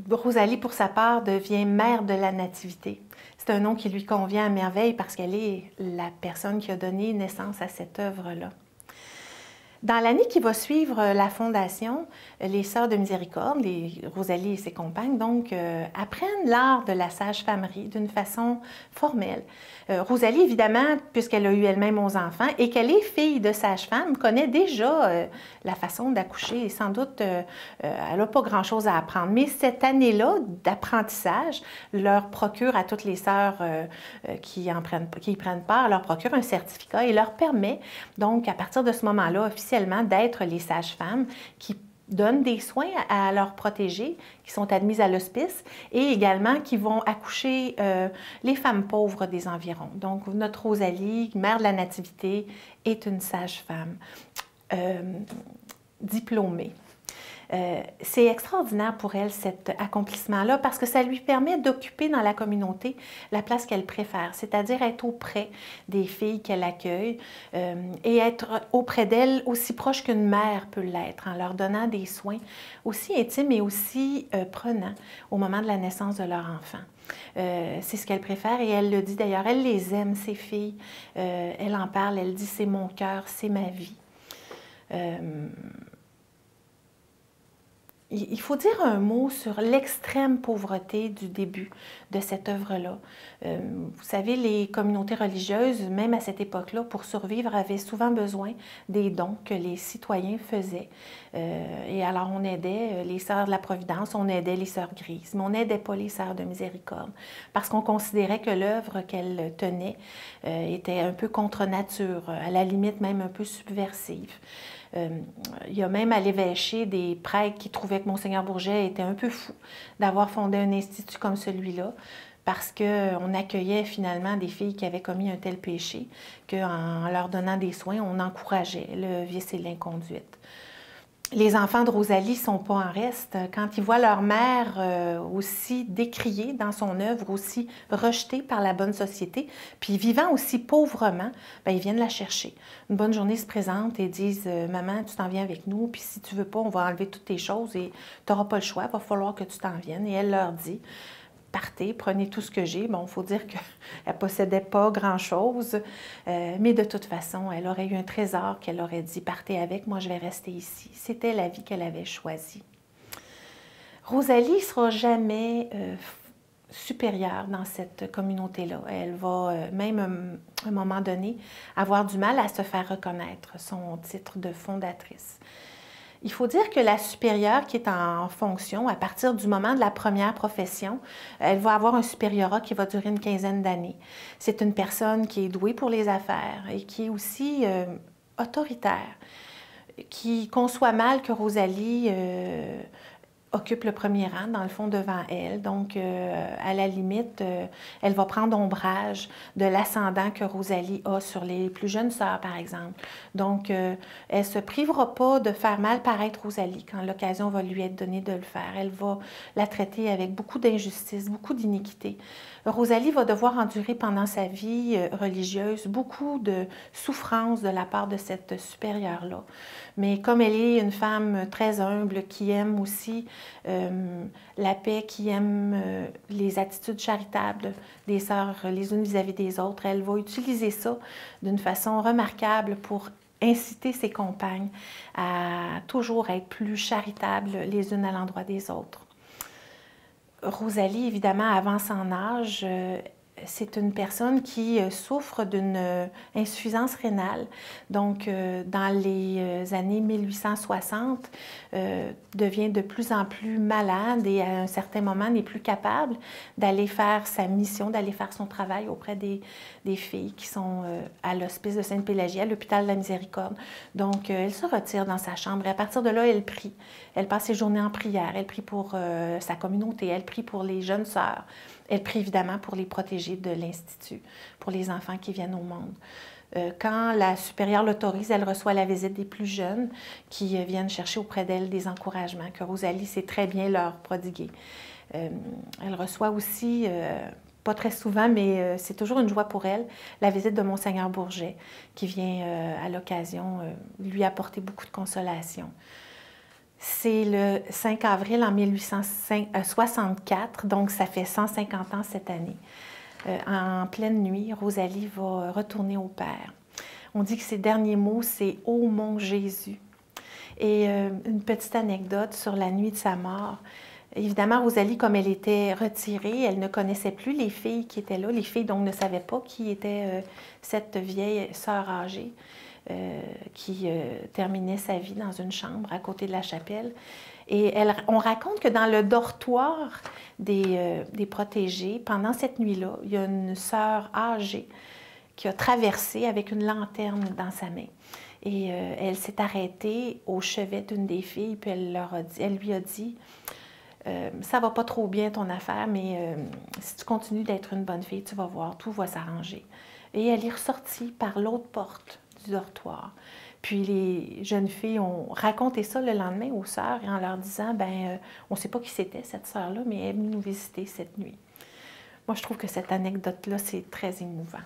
Rosalie, pour sa part, devient mère de la Nativité. C'est un nom qui lui convient à merveille parce qu'elle est la personne qui a donné naissance à cette œuvre-là. Dans l'année qui va suivre la fondation, les Sœurs de Miséricorde, Rosalie et ses compagnes, donc, apprennent l'art de la sage-famerie d'une façon formelle. Rosalie, évidemment, puisqu'elle a eu elle-même 11 enfants et qu'elle est fille de sage-femme, connaît déjà la façon d'accoucher et sans doute, elle n'a pas grand-chose à apprendre. Mais cette année-là d'apprentissage leur procure à toutes les sœurs qui y prennent part, leur procure un certificat et leur permet donc, à partir de ce moment-là, officiellement, d'être les sages-femmes qui donnent des soins à leurs protégées, qui sont admises à l'hospice, et également qui vont accoucher les femmes pauvres des environs. Donc, notre Rosalie, mère de la Nativité, est une sage-femme diplômée. C'est extraordinaire pour elle, cet accomplissement-là, parce que ça lui permet d'occuper dans la communauté la place qu'elle préfère, c'est-à-dire être auprès des filles qu'elle accueille et être auprès d'elles aussi proche qu'une mère peut l'être, en leur donnant des soins aussi intimes et aussi prenants au moment de la naissance de leur enfant. C'est ce qu'elle préfère et elle le dit d'ailleurs, elle les aime, ces filles, elle en parle, elle dit « c'est mon cœur, c'est ma vie ». Il faut dire un mot sur l'extrême pauvreté du début de cette œuvre-là. Vous savez, les communautés religieuses, même à cette époque-là, pour survivre, avaient souvent besoin des dons que les citoyens faisaient. Et alors, on aidait les Sœurs de la Providence, on aidait les Sœurs Grises, mais on n'aidait pas les Sœurs de Miséricorde, parce qu'on considérait que l'œuvre qu'elles tenaient était un peu contre nature, à la limite même un peu subversive. Il y a même à l'évêché des prêtres qui trouvaient que Monseigneur Bourget était un peu fou d'avoir fondé un institut comme celui-là, parce qu'on accueillait finalement des filles qui avaient commis un tel péché, qu'en leur donnant des soins, on encourageait le vice et l'inconduite. Les enfants de Rosalie ne sont pas en reste. Quand ils voient leur mère aussi décriée dans son œuvre, aussi rejetée par la bonne société, puis vivant aussi pauvrement, bien, ils viennent la chercher. Une bonne journée se présente et disent « Maman, tu t'en viens avec nous, puis si tu veux pas, on va enlever toutes tes choses et tu n'auras pas le choix, il va falloir que tu t'en viennes. » Et elle leur dit « Partez, prenez tout ce que j'ai. » Bon, il faut dire qu'elle ne possédait pas grand-chose, mais de toute façon, elle aurait eu un trésor qu'elle aurait dit « Partez avec, moi je vais rester ici. » C'était la vie qu'elle avait choisie. Rosalie ne sera jamais supérieure dans cette communauté-là. Elle va, même à un moment donné, avoir du mal à se faire reconnaître son titre de fondatrice. Il faut dire que la supérieure qui est en fonction, à partir du moment de la première profession, elle va avoir un supériorat qui va durer une quinzaine d'années. C'est une personne qui est douée pour les affaires et qui est aussi autoritaire, qui conçoit mal que Rosalie occupe le premier rang, dans le fond, devant elle. Donc, à la limite, elle va prendre ombrage de l'ascendant que Rosalie a sur les plus jeunes sœurs, par exemple. Donc, elle ne se privera pas de faire mal paraître Rosalie quand l'occasion va lui être donnée de le faire. Elle va la traiter avec beaucoup d'injustice, beaucoup d'iniquité. Rosalie va devoir endurer pendant sa vie religieuse beaucoup de souffrances de la part de cette supérieure-là. Mais comme elle est une femme très humble, qui aime aussi la paix, qui aime les attitudes charitables des sœurs les unes vis-à-vis des autres, elle va utiliser ça d'une façon remarquable pour inciter ses compagnes à toujours être plus charitables les unes à l'endroit des autres. Rosalie, évidemment, avance en âge. C'est une personne qui souffre d'une insuffisance rénale. Donc, dans les années 1860, devient de plus en plus malade et à un certain moment n'est plus capable d'aller faire sa mission, d'aller faire son travail auprès des filles qui sont à l'hospice de Sainte-Pélagie, à l'hôpital de la Miséricorde. Donc, elle se retire dans sa chambre et à partir de là, elle prie. Elle passe ses journées en prière. Elle prie pour sa communauté, elle prie pour les jeunes sœurs. Elle prie évidemment pour les protégés de l'Institut, pour les enfants qui viennent au monde. Quand la supérieure l'autorise, elle reçoit la visite des plus jeunes qui viennent chercher auprès d'elle des encouragements que Rosalie sait très bien leur prodiguer. Elle reçoit aussi, pas très souvent, mais c'est toujours une joie pour elle, la visite de Monseigneur Bourget qui vient à l'occasion lui apporter beaucoup de consolation. C'est le 5 avril en 1864, donc ça fait 150 ans cette année. En pleine nuit, Rosalie va retourner au Père. On dit que ses derniers mots, c'est « Ô mon Jésus ». Et une petite anecdote sur la nuit de sa mort. Évidemment, Rosalie, comme elle était retirée, elle ne connaissait plus les filles qui étaient là. Les filles, donc, ne savaient pas qui était cette vieille sœur âgée qui terminait sa vie dans une chambre à côté de la chapelle. Et on raconte que dans le dortoir des protégés, pendant cette nuit-là, il y a une sœur âgée qui a traversé avec une lanterne dans sa main. Et elle s'est arrêtée au chevet d'une des filles, puis elle lui a dit ça va pas trop bien ton affaire, mais si tu continues d'être une bonne fille, tu vas voir, tout va s'arranger. Et elle est ressortie par l'autre porte du dortoir. Puis les jeunes filles ont raconté ça le lendemain aux sœurs en leur disant on ne sait pas qui c'était cette sœur-là, mais elle est venue nous visiter cette nuit. Moi, je trouve que cette anecdote-là, c'est très émouvant.